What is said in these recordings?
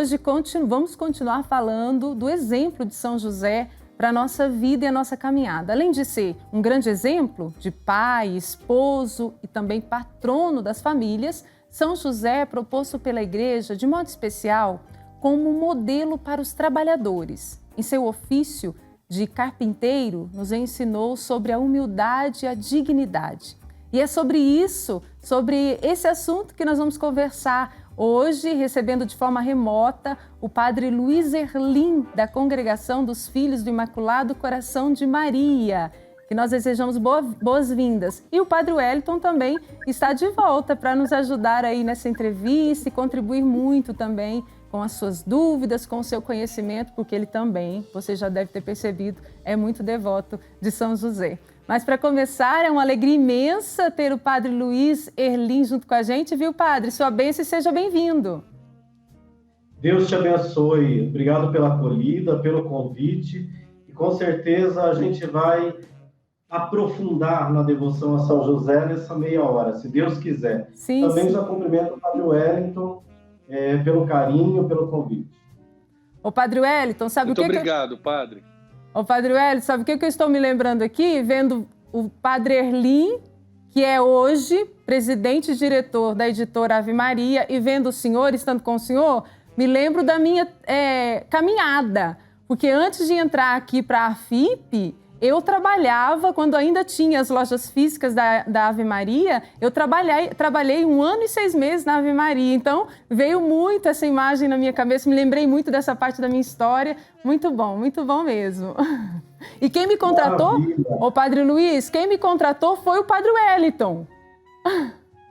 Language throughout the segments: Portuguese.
hoje vamos continuar falando do exemplo de São José para a nossa vida e a nossa caminhada. Além de ser um grande exemplo de pai, esposo e também patrono das famílias, São José é proposto pela Igreja, de modo especial, como modelo para os trabalhadores. Em seu ofício de carpinteiro, nos ensinou sobre a humildade e a dignidade. E é sobre isso, sobre esse assunto que nós vamos conversar hoje, recebendo de forma remota o padre Luiz Erlim, da Congregação dos Filhos do Imaculado Coração de Maria, que nós desejamos boas-vindas. E o padre Wellington também está de volta para nos ajudar aí nessa entrevista e contribuir muito também com as suas dúvidas, com o seu conhecimento, porque ele também, você já deve ter percebido, é muito devoto de São José. Mas para começar, é uma alegria imensa ter o padre Luiz Erlim junto com a gente, viu, padre? Sua bênção e seja bem-vindo. Deus te abençoe. Obrigado pela acolhida, pelo convite. E com certeza a gente vai aprofundar na devoção a São José nessa meia hora, se Deus quiser. Sim, também sim. já cumprimento o padre Wellington pelo carinho, pelo convite. Ô, padre Wellington, sabe Muito obrigado, padre. Ô, padre Wellington, sabe o que eu estou me lembrando aqui? Vendo o padre Erlim, que é hoje presidente e diretor da editora Ave Maria, e vendo o senhor, estando com o senhor, me lembro da minha caminhada. Porque antes de entrar aqui para a FIP, eu trabalhava, quando ainda tinha as lojas físicas da Ave Maria, eu trabalhei 1 ano e 6 meses na Ave Maria. Então, veio muito essa imagem na minha cabeça, me lembrei muito dessa parte da minha história. Muito bom mesmo. E quem me contratou, o padre Luiz, quem me contratou foi o padre Wellington.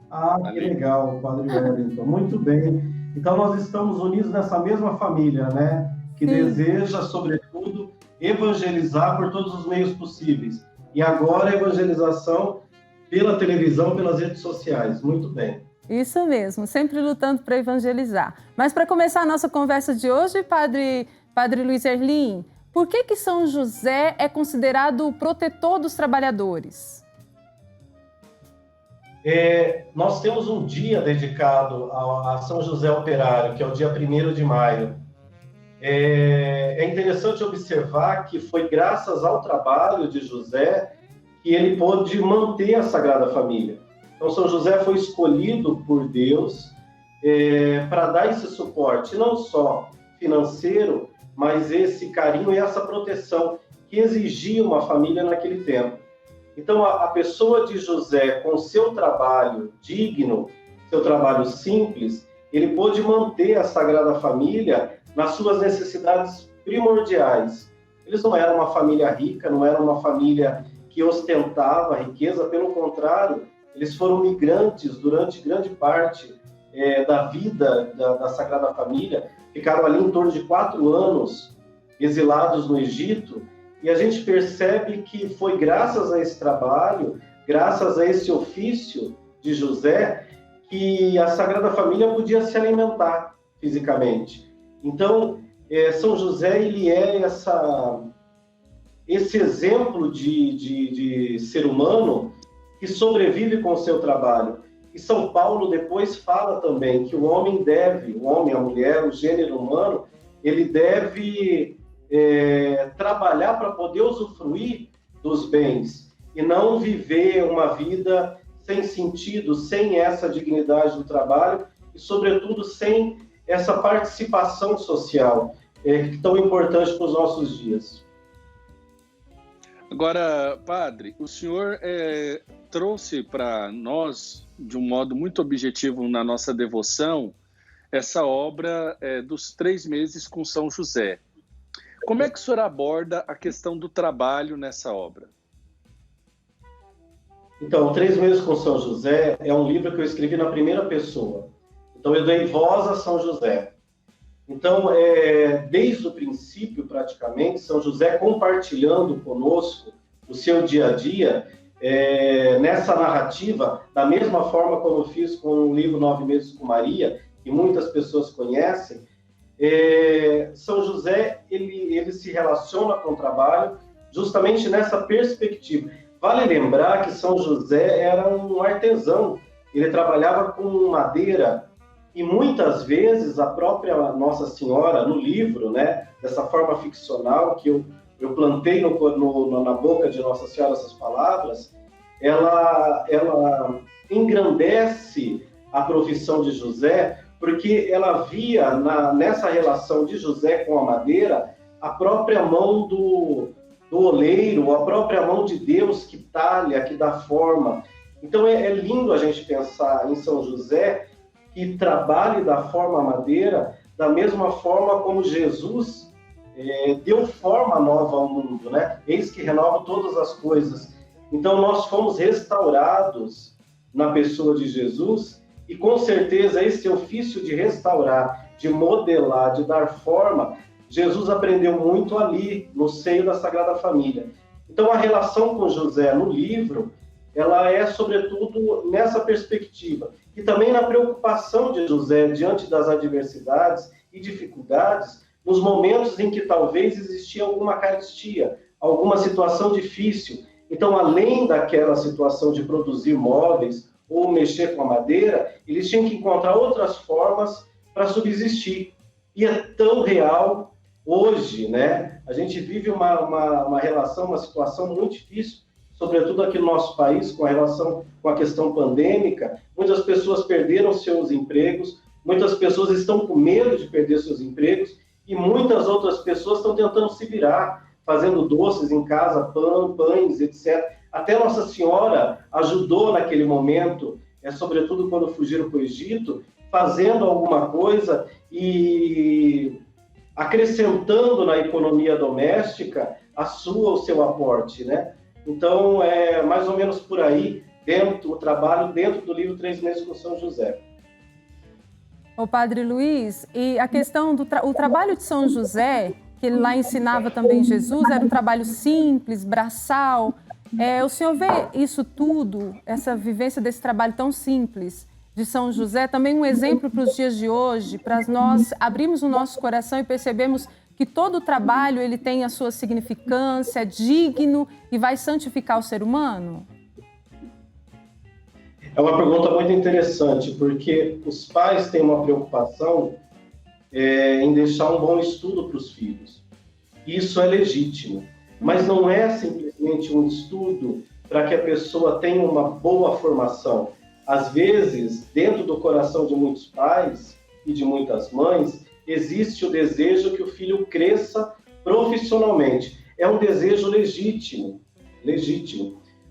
Ah, que legal, padre Wellington. Muito bem. Então, nós estamos unidos nessa mesma família, né? Que Sim. deseja, sobretudo, evangelizar por todos os meios possíveis. E agora a evangelização pela televisão, pelas redes sociais. Muito bem. Isso mesmo, sempre lutando para evangelizar. Mas para começar a nossa conversa de hoje, padre Luiz Erlim, por que São José é considerado o protetor dos trabalhadores? Nós temos um dia dedicado a São José Operário, que é o dia 1º de maio. É interessante observar que foi graças ao trabalho de José que ele pôde manter a Sagrada Família. Então, São José foi escolhido por Deus para dar esse suporte, não só financeiro, mas esse carinho e essa proteção que exigia uma família naquele tempo. Então, a pessoa de José, com seu trabalho digno, seu trabalho simples, ele pôde manter a Sagrada Família nas suas necessidades primordiais. Eles não eram uma família rica, não eram uma família que ostentava riqueza, pelo contrário, eles foram migrantes durante grande parte da vida da Sagrada Família, ficaram ali em torno de 4 anos exilados no Egito, e a gente percebe que foi graças a esse trabalho, graças a esse ofício de José, que a Sagrada Família podia se alimentar fisicamente. Então, São José ele é esse exemplo de ser humano que sobrevive com o seu trabalho. E São Paulo depois fala também que o homem, a mulher, o gênero humano, ele deve trabalhar para poder usufruir dos bens e não viver uma vida sem sentido, sem essa dignidade do trabalho e, sobretudo, sem essa participação social que é tão importante para os nossos dias. Agora, padre, o senhor trouxe para nós, de um modo muito objetivo na nossa devoção, essa obra dos 3 meses com São José. Como é que o senhor aborda a questão do trabalho nessa obra? Então, 3 meses com São José é um livro que eu escrevi na primeira pessoa. Então, eu dei voz a São José. Então, desde o princípio, praticamente, São José compartilhando conosco o seu dia a dia, nessa narrativa, da mesma forma como eu fiz com o livro 9 Meses com Maria, que muitas pessoas conhecem, São José ele se relaciona com o trabalho justamente nessa perspectiva. Vale lembrar que São José era um artesão, ele trabalhava com madeira, E muitas vezes a própria Nossa Senhora, no livro, né, dessa forma ficcional que eu plantei na boca de Nossa Senhora essas palavras, ela engrandece a profissão de José, porque ela via nessa relação de José com a madeira a própria mão do oleiro, a própria mão de Deus que talha, que dá forma. Então é lindo a gente pensar em São José, que trabalhe da forma madeira, da mesma forma como Jesus deu forma nova ao mundo, né? Eis que renova todas as coisas. Então nós fomos restaurados na pessoa de Jesus, e com certeza esse ofício de restaurar, de modelar, de dar forma, Jesus aprendeu muito ali, no seio da Sagrada Família. Então a relação com José no livro, ela é sobretudo nessa perspectiva, e também na preocupação de José diante das adversidades e dificuldades, nos momentos em que talvez existia alguma carestia, alguma situação difícil. Então, além daquela situação de produzir móveis ou mexer com a madeira, eles tinham que encontrar outras formas para subsistir. E é tão real hoje, né? A gente vive uma relação, uma situação muito difícil, sobretudo aqui no nosso país, com a relação com a questão pandêmica. Muitas pessoas perderam seus empregos, muitas pessoas estão com medo de perder seus empregos, e muitas outras pessoas estão tentando se virar, fazendo doces em casa, pães, etc. Até Nossa Senhora ajudou naquele momento, sobretudo quando fugiram para o Egito, fazendo alguma coisa e acrescentando na economia doméstica o seu aporte, né? Então, é mais ou menos por aí, o trabalho dentro do livro 3 Meses com São José. Ô Padre Luiz, e a questão o trabalho de São José, que ele lá ensinava também Jesus, era um trabalho simples, braçal. O senhor vê isso tudo, essa vivência desse trabalho tão simples de São José, também um exemplo para os dias de hoje, para nós abrirmos o nosso coração e percebermos que todo o trabalho ele tem a sua significância, é digno e vai santificar o ser humano? É uma pergunta muito interessante, porque os pais têm uma preocupação em deixar um bom estudo para os filhos. Isso é legítimo, mas não é simplesmente um estudo para que a pessoa tenha uma boa formação. Às vezes, dentro do coração de muitos pais e de muitas mães, existe o desejo que o filho cresça profissionalmente. É um desejo legítimo.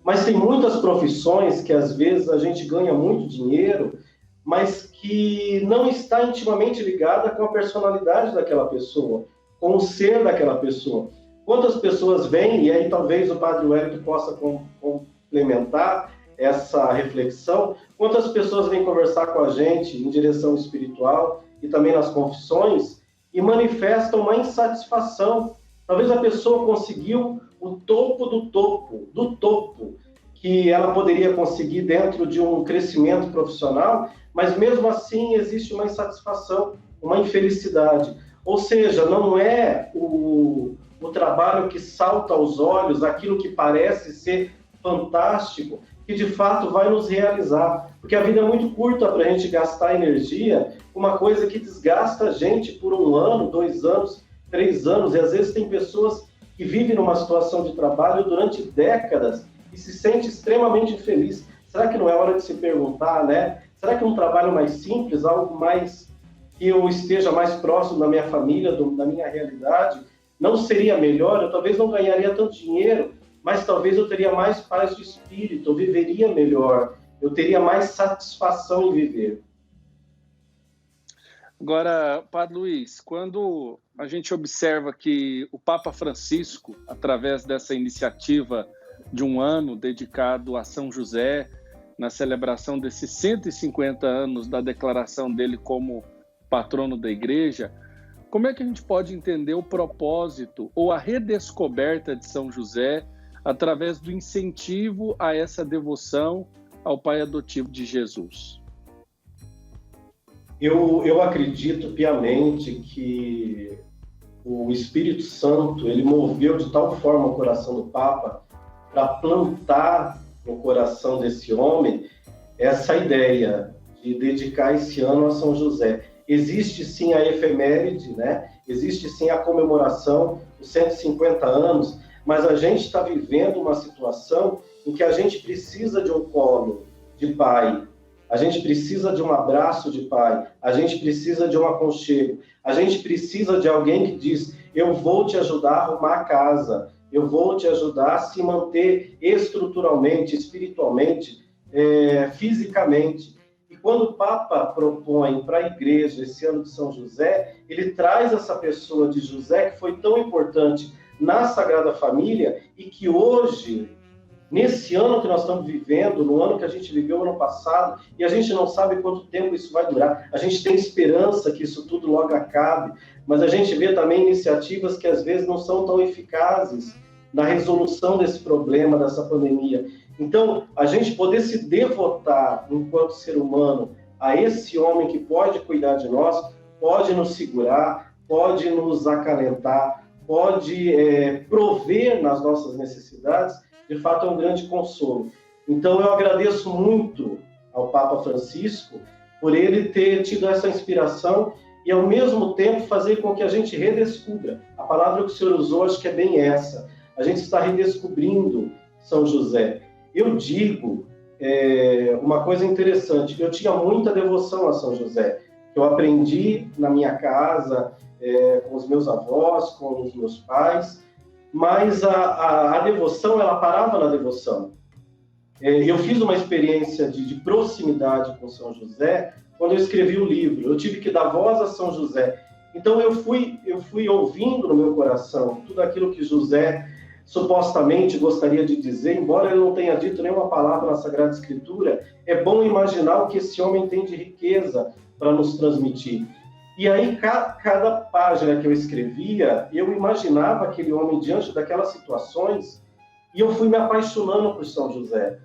Mas tem muitas profissões que às vezes a gente ganha muito dinheiro, mas que não está intimamente ligada com a personalidade daquela pessoa, com o ser daquela pessoa. Quantas pessoas vêm, e aí talvez o Padre Wellington possa complementar essa reflexão, quantas pessoas vêm conversar com a gente em direção espiritual e também nas confissões e manifestam uma insatisfação. Talvez a pessoa conseguiu o topo do topo que ela poderia conseguir dentro de um crescimento profissional, mas mesmo assim existe uma insatisfação, uma infelicidade. Ou seja, não é o trabalho que salta aos olhos, aquilo que parece ser fantástico, que de fato vai nos realizar. Porque a vida é muito curta para a gente gastar energia com uma coisa que desgasta a gente por 1 ano, 2 anos, 3 anos, e às vezes tem pessoas que vivem numa situação de trabalho durante décadas e se sente extremamente infeliz. Será que não é hora de se perguntar, né? Será que um trabalho mais simples, algo mais que eu esteja mais próximo da minha família, da minha realidade, não seria melhor? Eu talvez não ganharia tanto dinheiro, mas talvez eu teria mais paz de espírito, eu viveria melhor, eu teria mais satisfação em viver. Agora, Padre Luiz, quando a gente observa que o Papa Francisco, através dessa iniciativa de 1 ano dedicado a São José, na celebração desses 150 anos da declaração dele como patrono da Igreja, como é que a gente pode entender o propósito ou a redescoberta de São José através do incentivo a essa devoção ao Pai adotivo de Jesus? Eu acredito piamente que o Espírito Santo ele moveu de tal forma o coração do Papa para plantar no coração desse homem essa ideia de dedicar esse ano a São José. Existe sim a efeméride, né? Existe sim a comemoração, os 150 anos, mas a gente está vivendo uma situação em que a gente precisa de um colo de pai, a gente precisa de um abraço de pai, a gente precisa de um aconchego, a gente precisa de alguém que diz: eu vou te ajudar a arrumar a casa, eu vou te ajudar a se manter estruturalmente, espiritualmente, fisicamente. E quando o Papa propõe para a igreja esse ano de São José, ele traz essa pessoa de José que foi tão importante na Sagrada Família e que hoje, nesse ano que nós estamos vivendo, no ano que a gente viveu ano passado, e a gente não sabe quanto tempo isso vai durar, a gente tem esperança que isso tudo logo acabe, mas a gente vê também iniciativas que às vezes não são tão eficazes na resolução desse problema, dessa pandemia. Então, a gente poder se devotar, enquanto ser humano, a esse homem que pode cuidar de nós, pode nos segurar, pode nos acalentar, pode prover nas nossas necessidades, de fato é um grande consolo. Então, eu agradeço muito ao Papa Francisco por ele ter tido essa inspiração e, ao mesmo tempo, fazer com que a gente redescubra. A palavra que o senhor usou, acho que é bem essa. A gente está redescobrindo São José. Eu digo uma coisa interessante, eu tinha muita devoção a São José. Eu aprendi na minha casa, com os meus avós, com os meus pais, mas a devoção, ela parava na devoção. Eu fiz uma experiência de proximidade com São José quando eu escrevi o livro. Eu tive que dar voz a São José. Então eu fui ouvindo no meu coração tudo aquilo que José supostamente gostaria de dizer, embora ele não tenha dito nenhuma palavra na Sagrada Escritura. É bom imaginar o que esse homem tem de riqueza para nos transmitir. E aí, cada página que eu escrevia, eu imaginava aquele homem diante daquelas situações e eu fui me apaixonando por São José.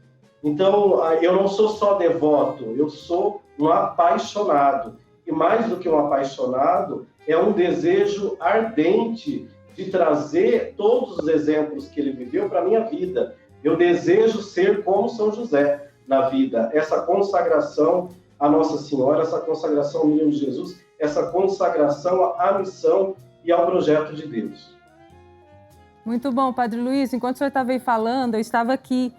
Então, eu não sou só devoto, eu sou um apaixonado. E mais do que um apaixonado, é um desejo ardente de trazer todos os exemplos que ele viveu para a minha vida. Eu desejo ser como São José na vida. Essa consagração à Nossa Senhora, essa consagração ao Menino Jesus, essa consagração à missão e ao projeto de Deus. Muito bom, Padre Luiz. Enquanto o senhor estava aí falando, eu estava aqui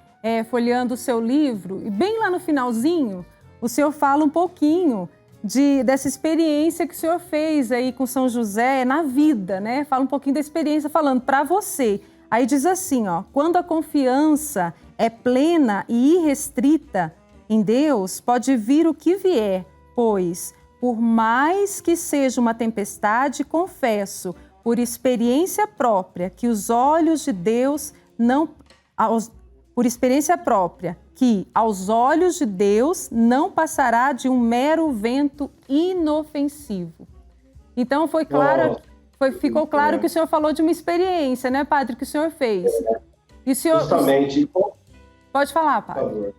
folheando o seu livro, e bem lá no finalzinho, o senhor fala um pouquinho dessa experiência que o senhor fez aí com São José na vida, né? Fala um pouquinho da experiência falando para você. Aí diz assim, ó: quando a confiança é plena e irrestrita em Deus, pode vir o que vier, pois, por mais que seja uma tempestade, confesso, por experiência própria, que os olhos de Deus não... Por experiência própria, que aos olhos de Deus não passará de um mero vento inofensivo. Então ficou claro que o senhor falou de uma experiência, né, padre, que o senhor fez. E o senhor... Justamente. Pode falar, padre. Por favor.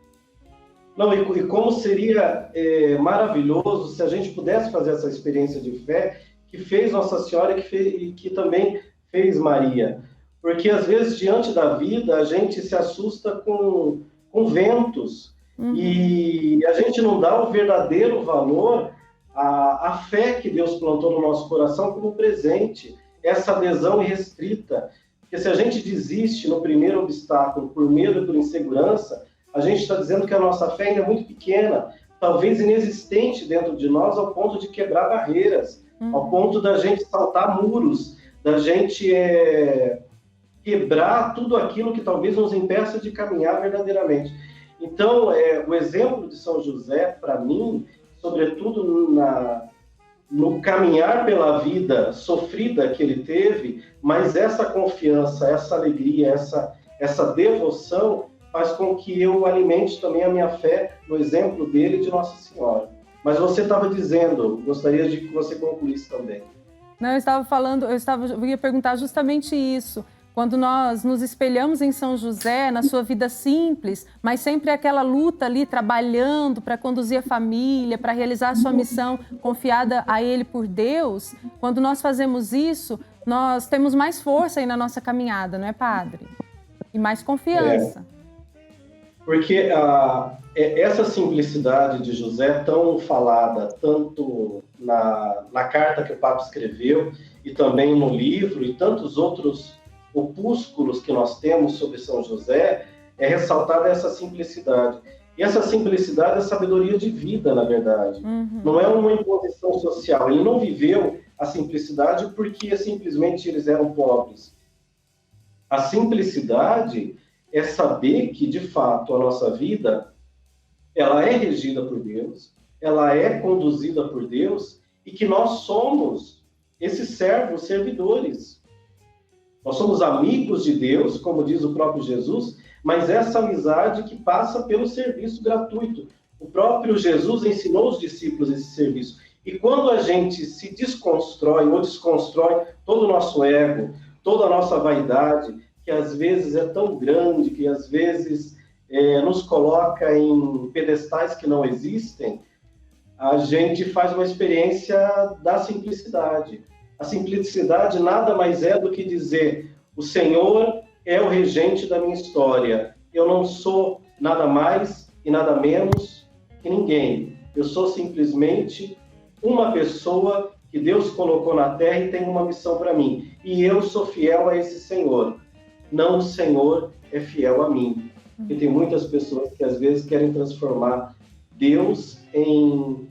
Não, e como seria maravilhoso se a gente pudesse fazer essa experiência de fé que fez Nossa Senhora e que também fez Maria. Porque, às vezes, diante da vida, a gente se assusta com ventos. Uhum. E a gente não dá o verdadeiro valor à fé que Deus plantou no nosso coração como presente, essa adesão irrestrita. Porque se a gente desiste no primeiro obstáculo por medo e por insegurança, a gente está dizendo que a nossa fé ainda é muito pequena, talvez inexistente dentro de nós, ao ponto de quebrar barreiras, ao ponto da gente saltar muros, da gente quebrar tudo aquilo que talvez nos impeça de caminhar verdadeiramente. Então, o exemplo de São José, para mim, sobretudo no caminhar pela vida sofrida que ele teve, mas essa confiança, essa alegria, essa devoção faz com que eu alimente também a minha fé no exemplo dele e de Nossa Senhora. Mas você estava dizendo, gostaria de que você concluísse também. Não, eu ia perguntar justamente isso. Quando nós nos espelhamos em São José, na sua vida simples, mas sempre aquela luta ali, trabalhando para conduzir a família, para realizar a sua missão confiada a ele por Deus, quando nós fazemos isso, nós temos mais força aí na nossa caminhada, não é, padre? E mais confiança. Porque essa simplicidade de José, tão falada, tanto na carta que o Papa escreveu, e também no livro, e tantos outros opúsculos que nós temos sobre São José, é ressaltada essa simplicidade. E essa simplicidade é sabedoria de vida, na verdade. Não é uma imposição social. Ele não viveu a simplicidade porque simplesmente eles eram pobres. A simplicidade é saber que, de fato, a nossa vida, ela é regida por Deus, ela é conduzida por Deus, e que nós somos esses servos, servidores. Nós somos amigos de Deus, como diz o próprio Jesus, mas essa amizade que passa pelo serviço gratuito. O próprio Jesus ensinou os discípulos esse serviço. E quando a gente se desconstrói ou desconstrói todo o nosso ego, toda a nossa vaidade, que às vezes é tão grande, que às vezes nos coloca em pedestais que não existem, a gente faz uma experiência da simplicidade. A simplicidade nada mais é do que dizer: o Senhor é o regente da minha história. Eu não sou nada mais e nada menos que ninguém. Eu sou simplesmente uma pessoa que Deus colocou na terra e tem uma missão para mim. E eu sou fiel a esse Senhor. Não o Senhor é fiel a mim. Porque tem muitas pessoas que às vezes querem transformar Deus em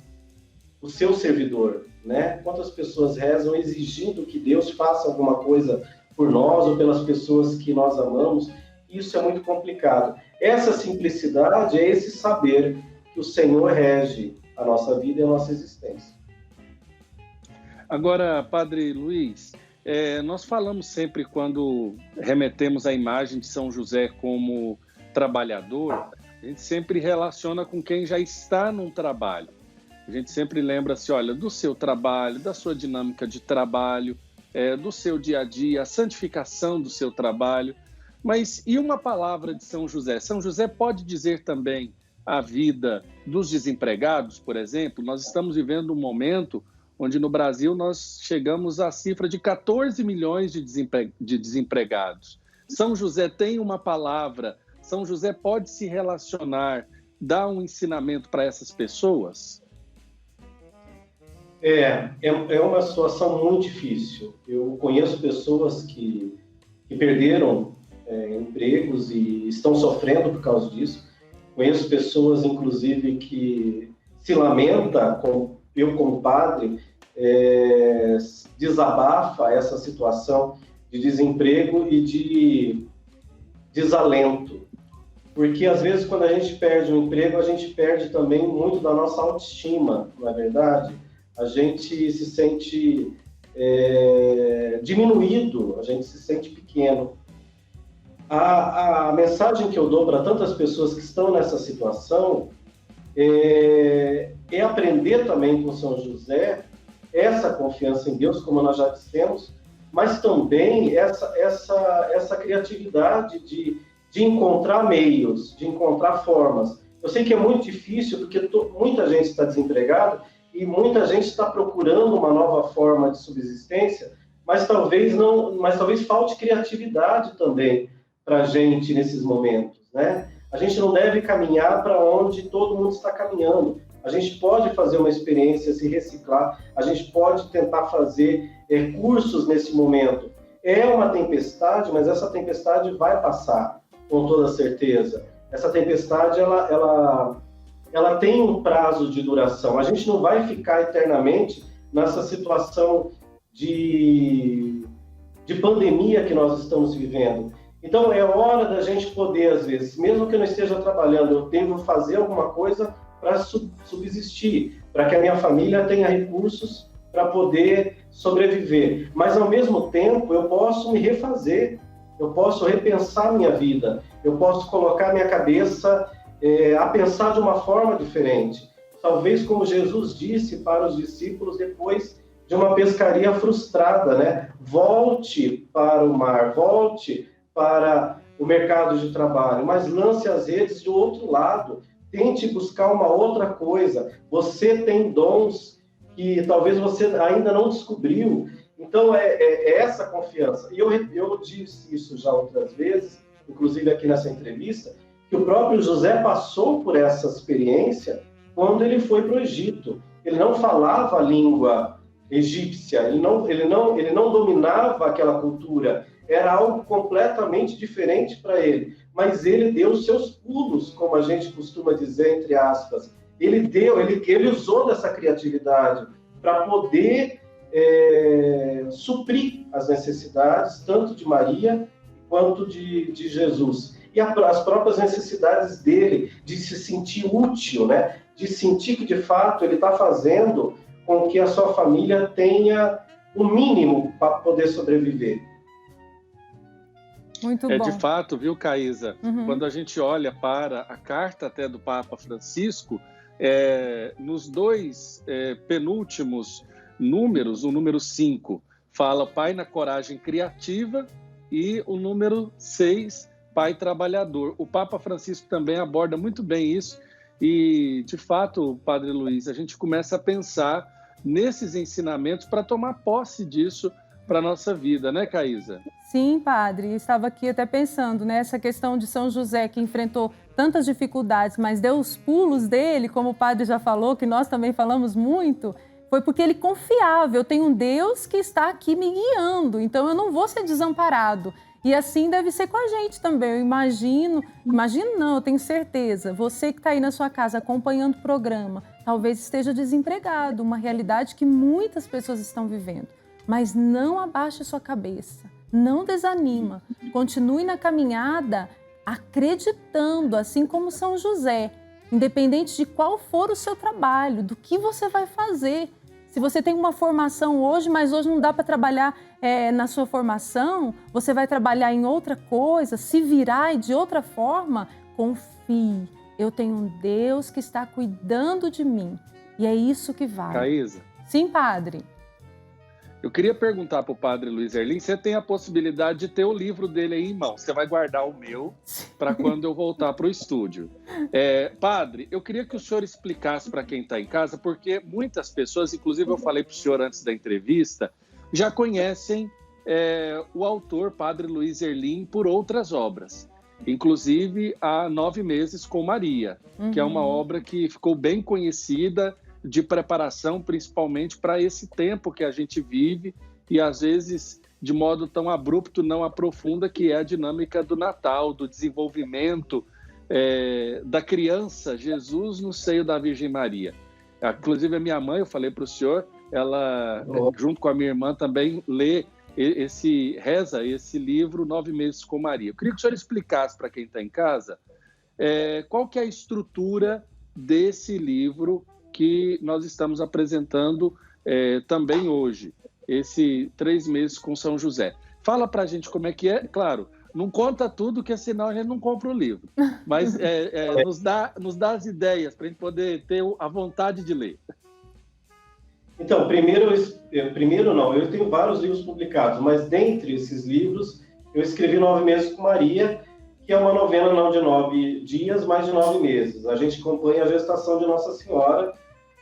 o seu servidor, né? Quantas pessoas rezam exigindo que Deus faça alguma coisa por nós ou pelas pessoas que nós amamos? Isso é muito complicado. Essa simplicidade é esse saber que o Senhor rege a nossa vida e a nossa existência. Agora, Padre Luiz, nós falamos sempre, quando remetemos a imagem de São José como trabalhador, a gente sempre relaciona com quem já está num trabalho. A gente sempre lembra-se, olha, do seu trabalho, da sua dinâmica de trabalho, do seu dia a dia, a santificação do seu trabalho. Mas e uma palavra de São José? São José pode dizer também a vida dos desempregados, por exemplo? Nós estamos vivendo um momento onde no Brasil nós chegamos à cifra de 14 milhões de desempregados. São José tem uma palavra, São José pode se relacionar, dar um ensinamento para essas pessoas? É uma situação muito difícil. Eu conheço pessoas que perderam empregos e estão sofrendo por causa disso. Conheço pessoas, inclusive, que se lamentam, eu como padre, desabafa essa situação de desemprego e de desalento. Porque, às vezes, quando a gente perde um emprego, a gente perde também muito da nossa autoestima, não é verdade? A gente se sente diminuído, a gente se sente pequeno. A mensagem que eu dou para tantas pessoas que estão nessa situação é aprender também com São José essa confiança em Deus, como nós já dissemos, mas também essa criatividade de encontrar meios, de encontrar formas. Eu sei que é muito difícil, porque muita gente está desempregada e muita gente está procurando uma nova forma de subsistência, mas talvez falte criatividade também para a gente nesses momentos, né? A gente não deve caminhar para onde todo mundo está caminhando. A gente pode fazer uma experiência, se reciclar, a gente pode tentar fazer cursos nesse momento. É uma tempestade, mas essa tempestade vai passar, com toda certeza. Essa tempestade, ela tem um prazo de duração. A gente não vai ficar eternamente nessa situação de pandemia que nós estamos vivendo. Então, é hora da gente poder, às vezes, mesmo que eu não esteja trabalhando, eu devo fazer alguma coisa para subsistir, para que a minha família tenha recursos para poder sobreviver. Mas, ao mesmo tempo, eu posso me refazer, eu posso repensar minha vida, eu posso colocar minha cabeça a pensar de uma forma diferente. Talvez, como Jesus disse para os discípulos depois de uma pescaria frustrada, né? Volte para o mar, volte para o mercado de trabalho, mas lance as redes do outro lado, tente buscar uma outra coisa. Você tem dons que talvez você ainda não descobriu. Então, é essa confiança. E eu disse isso já outras vezes, inclusive aqui nessa entrevista, que o próprio José passou por essa experiência quando ele foi para o Egito. Ele não falava a língua egípcia, ele não dominava aquela cultura, era algo completamente diferente para ele, mas ele deu os seus pulos, como a gente costuma dizer, entre aspas. Ele usou dessa criatividade para poder suprir as necessidades, tanto de Maria quanto de Jesus. E as próprias necessidades dele, de se sentir útil, né? De sentir que, de fato, ele está fazendo com que a sua família tenha o mínimo para poder sobreviver. Muito bom. De fato, viu, Caísa? Quando a gente olha para a carta até do Papa Francisco, nos dois penúltimos números, o número 5 fala Pai na coragem criativa e o número 6, Pai trabalhador. O Papa Francisco também aborda muito bem isso e, de fato, Padre Luiz, a gente começa a pensar nesses ensinamentos para tomar posse disso para a nossa vida, né, Caísa? Sim, padre. Estava aqui até pensando nessa questão de São José, que enfrentou tantas dificuldades, mas deu os pulos dele, como o padre já falou, que nós também falamos muito, foi porque ele confiava. Eu tenho um Deus que está aqui me guiando, então eu não vou ser desamparado. E assim deve ser com a gente também. Eu imagino não, eu tenho certeza. Você que está aí na sua casa acompanhando o programa, talvez esteja desempregado, uma realidade que muitas pessoas estão vivendo. Mas não abaixe sua cabeça, não desanima. Continue na caminhada acreditando, assim como São José, independente de qual for o seu trabalho, do que você vai fazer. Se você tem uma formação hoje, mas hoje não dá para trabalhar na sua formação, você vai trabalhar em outra coisa, se virar de outra forma, confie. Eu tenho um Deus que está cuidando de mim. E é isso que vale. Caísa. Sim, padre. Eu queria perguntar para o Padre Luiz Erlim, você tem a possibilidade de ter o livro dele aí em mão. Você vai guardar o meu para quando eu voltar para o estúdio. Padre, eu queria que o senhor explicasse para quem está em casa, porque muitas pessoas, inclusive eu falei para o senhor antes da entrevista, já conhecem o autor, Padre Luiz Erlim, por outras obras. Inclusive, há 9 meses com Maria, que é uma obra que ficou bem conhecida, de preparação, principalmente para esse tempo que a gente vive e, às vezes, de modo tão abrupto, não aprofunda, que é a dinâmica do Natal, do desenvolvimento da criança Jesus no seio da Virgem Maria. Inclusive, a minha mãe, eu falei para o senhor, ela, junto com a minha irmã, também reza esse livro 9 meses com Maria. Eu queria que o senhor explicasse para quem está em casa qual que é a estrutura desse livro que nós estamos apresentando também hoje, esse 3 meses com São José. Fala para a gente como é que é, claro, não conta tudo, que senão a gente não compra o livro, mas nos dá as ideias para a gente poder ter a vontade de ler. Então, primeiro não, eu tenho vários livros publicados, mas dentre esses livros, eu escrevi 9 meses com Maria, que é uma novena não de 9 dias, mas de 9 meses. A gente acompanha a gestação de Nossa Senhora.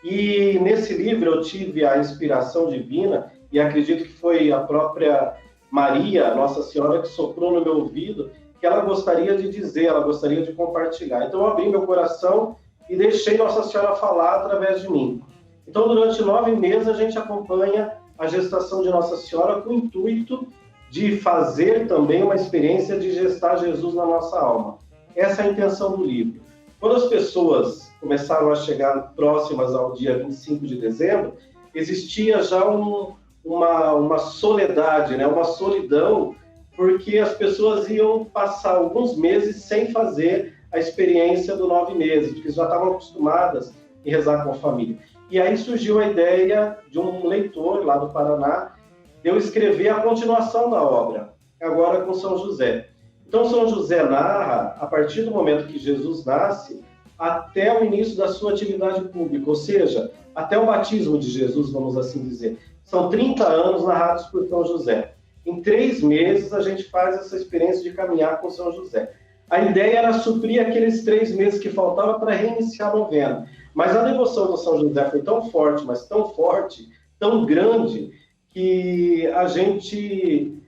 E nesse livro eu tive a inspiração divina, e acredito que foi a própria Maria, Nossa Senhora, que soprou no meu ouvido, que ela gostaria de dizer, ela gostaria de compartilhar. Então eu abri meu coração e deixei Nossa Senhora falar através de mim. Então durante 9 meses a gente acompanha a gestação de Nossa Senhora com o intuito de fazer também uma experiência de gestar Jesus na nossa alma. Essa é a intenção do livro. Quando as pessoas começaram a chegar próximas ao dia 25 de dezembro, existia já uma soledade, né? Uma solidão, porque as pessoas iam passar alguns meses sem fazer a experiência do 9 meses, porque já estavam acostumadas em rezar com a família. E aí surgiu a ideia de um leitor lá do Paraná, de eu escrever a continuação da obra, agora com São José. Então, São José narra, a partir do momento que Jesus nasce, até o início da sua atividade pública, ou seja, até o batismo de Jesus, vamos assim dizer. São 30 anos narrados por São José. Em 3 meses, a gente faz essa experiência de caminhar com São José. A ideia era suprir aqueles 3 meses que faltavam para reiniciar a novena. Mas a devoção do São José foi tão forte, mas tão forte, tão grande, que a gente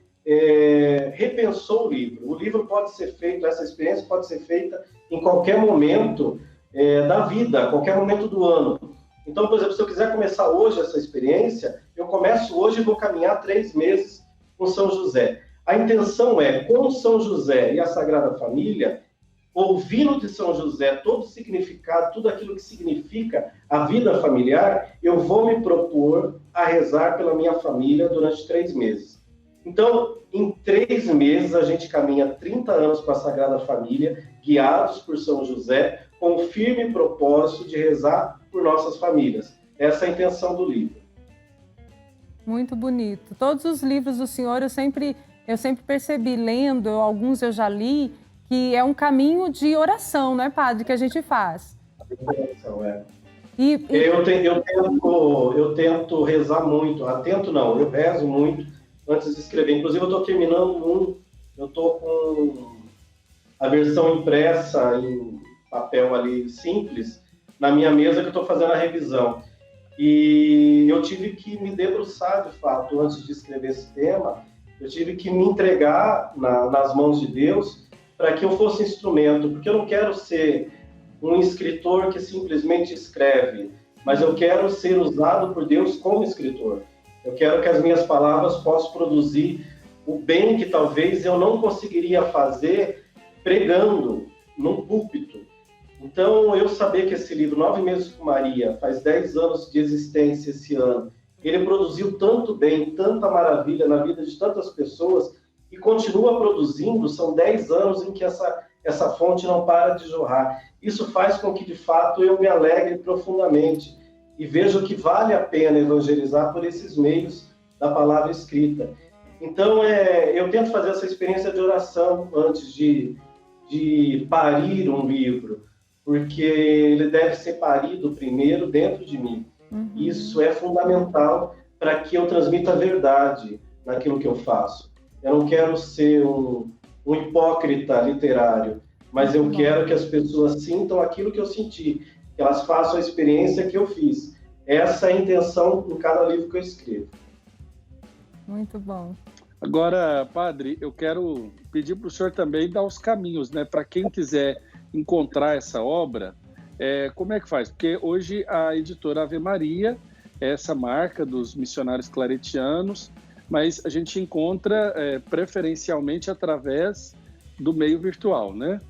repensou o livro. O livro pode ser feito, essa experiência pode ser feita em qualquer momento da vida, qualquer momento do ano. Então, por exemplo, se eu quiser começar hoje essa experiência, eu começo hoje e vou caminhar 3 meses com São José. A intenção é, com São José e a Sagrada Família, ouvindo de São José todo o significado, tudo aquilo que significa a vida familiar, eu vou me propor a rezar pela minha família durante 3 meses. Então, em 3 meses, a gente caminha 30 anos com a Sagrada Família, guiados por São José, com o firme propósito de rezar por nossas famílias. Essa é a intenção do livro. Muito bonito. Todos os livros do senhor eu sempre percebi, lendo, alguns eu já li, que é um caminho de oração, não é, padre, que a gente faz? Oração, Eu tento rezar muito. Eu rezo muito antes de escrever. Inclusive, eu estou terminando eu estou com a versão impressa em papel ali simples, na minha mesa que eu estou fazendo a revisão. E eu tive que me debruçar, de fato, antes de escrever esse tema, eu tive que me entregar nas mãos de Deus para que eu fosse instrumento, porque eu não quero ser um escritor que simplesmente escreve, mas eu quero ser usado por Deus como escritor. Eu quero que as minhas palavras possam produzir o bem que talvez eu não conseguiria fazer pregando num púlpito. Então, eu saber que esse livro, 9 Meses com Maria, faz 10 anos de existência esse ano, ele produziu tanto bem, tanta maravilha na vida de tantas pessoas e continua produzindo, são 10 anos em que essa fonte não para de jorrar. Isso faz com que, de fato, eu me alegre profundamente e vejo que vale a pena evangelizar por esses meios da palavra escrita. Então, eu tento fazer essa experiência de oração antes de parir um livro, porque ele deve ser parido primeiro dentro de mim. Uhum. Isso é fundamental para que eu transmita a verdade naquilo que eu faço. Eu não quero ser um hipócrita literário, mas eu quero que as pessoas sintam aquilo que eu senti, que elas façam a experiência que eu fiz. Essa é a intenção em cada livro que eu escrevo. Muito bom. Agora, padre, eu quero pedir para o senhor também dar os caminhos, né, para quem quiser encontrar essa obra, como é que faz? Porque hoje a editora Ave Maria é essa marca dos missionários claretianos, mas a gente encontra preferencialmente através do meio virtual, né?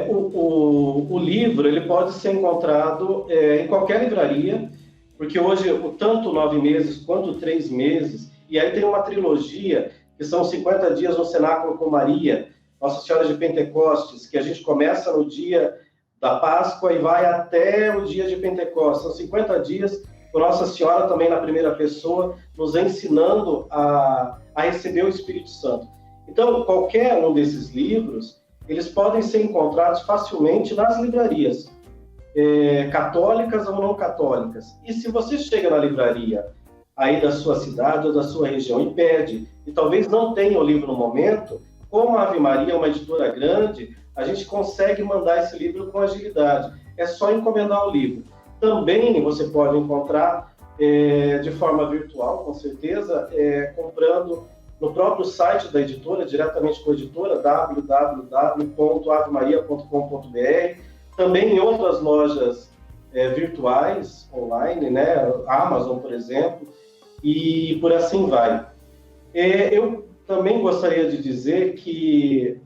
O livro ele pode ser encontrado em qualquer livraria, porque hoje tanto 9 meses quanto 3 meses, e aí tem uma trilogia que são 50 dias no Cenáculo com Maria, Nossa Senhora de Pentecostes, que a gente começa no dia da Páscoa e vai até o dia de Pentecostes. São 50 dias com Nossa Senhora também na primeira pessoa, nos ensinando a receber o Espírito Santo. Então, qualquer um desses livros, eles podem ser encontrados facilmente nas livrarias, católicas ou não católicas. E se você chega na livraria aí da sua cidade ou da sua região e pede, e talvez não tenha o livro no momento, como a Ave Maria é uma editora grande, a gente consegue mandar esse livro com agilidade. É só encomendar o livro. Também você pode encontrar de forma virtual, com certeza, comprando no próprio site da editora, diretamente com a editora, www.avemaria.com.br, também em outras lojas virtuais, online, né? Amazon, por exemplo, e por assim vai. Eu também gostaria de dizer que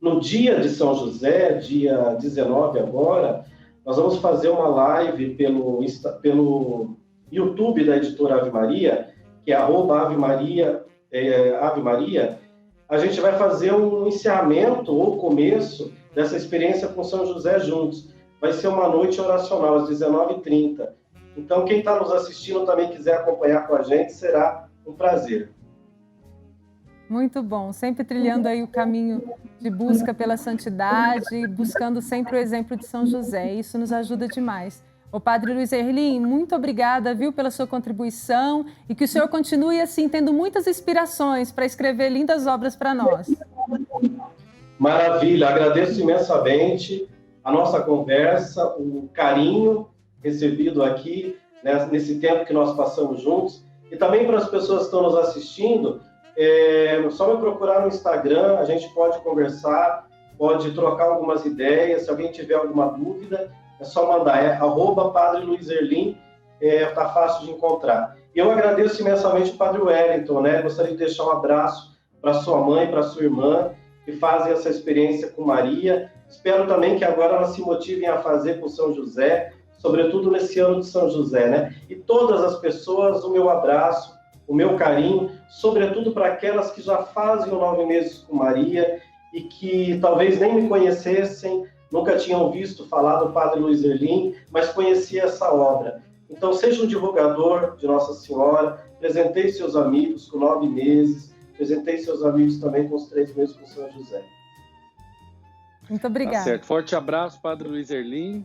no dia de São José, dia 19 agora, nós vamos fazer uma live pelo YouTube da editora Ave Maria, que é @Ave Maria, Ave Maria. A gente vai fazer um encerramento ou começo dessa experiência com São José juntos. Vai ser uma noite oracional, às 19h30. Então, quem está nos assistindo também quiser acompanhar com a gente, será um prazer. Muito bom, sempre trilhando aí o caminho de busca pela santidade, buscando sempre o exemplo de São José. Isso nos ajuda demais. O Padre Luiz Erlim, muito obrigada, viu, pela sua contribuição e que o senhor continue assim, tendo muitas inspirações para escrever lindas obras para nós. Maravilha, agradeço imensamente a nossa conversa, o carinho recebido aqui, né, nesse tempo que nós passamos juntos. E também para as pessoas que estão nos assistindo, só me procurar no Instagram, a gente pode conversar, pode trocar algumas ideias. Se alguém tiver alguma dúvida, é só mandar, @Padre Luiz Erlim, tá fácil de encontrar. Eu agradeço imensamente o Padre Wellington, né? Gostaria de deixar um abraço para sua mãe, para sua irmã, que fazem essa experiência com Maria. Espero também que agora elas se motivem a fazer com São José, sobretudo nesse ano de São José, né? E todas as pessoas, o meu abraço, o meu carinho, sobretudo para aquelas que já fazem o 9 meses com Maria e que talvez nem me conhecessem, nunca tinham visto falar do Padre Luiz Erlim, mas conhecia essa obra. Então, seja um divulgador de Nossa Senhora, presenteie seus amigos com 9 meses, presenteie seus amigos também com os 3 meses com São José. Muito obrigada. Tá certo. Forte abraço, Padre Luiz Erlim.